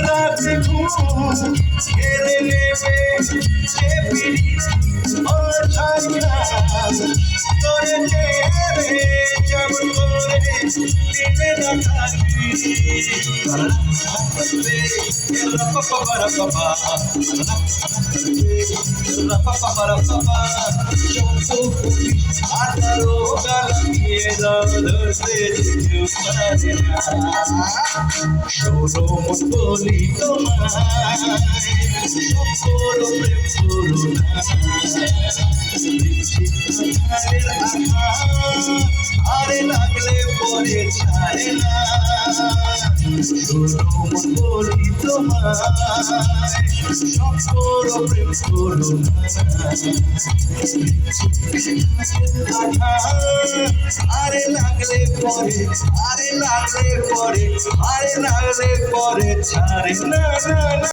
রাতে ঘুম কেড়ে নেবে সে পিড়ি অর্থাৎ করে দেবে যেমন করে দিবে না কাটি আঠারো গালিয়ে ধরতে শোনো মন বলি তোমায় করো প্রেম করো না আরে লাগলে পরে ছাড়ে না শোনো মন বলি তোমায় করো প্রেম করো না আরে লাগলে পরে ছাড়ে না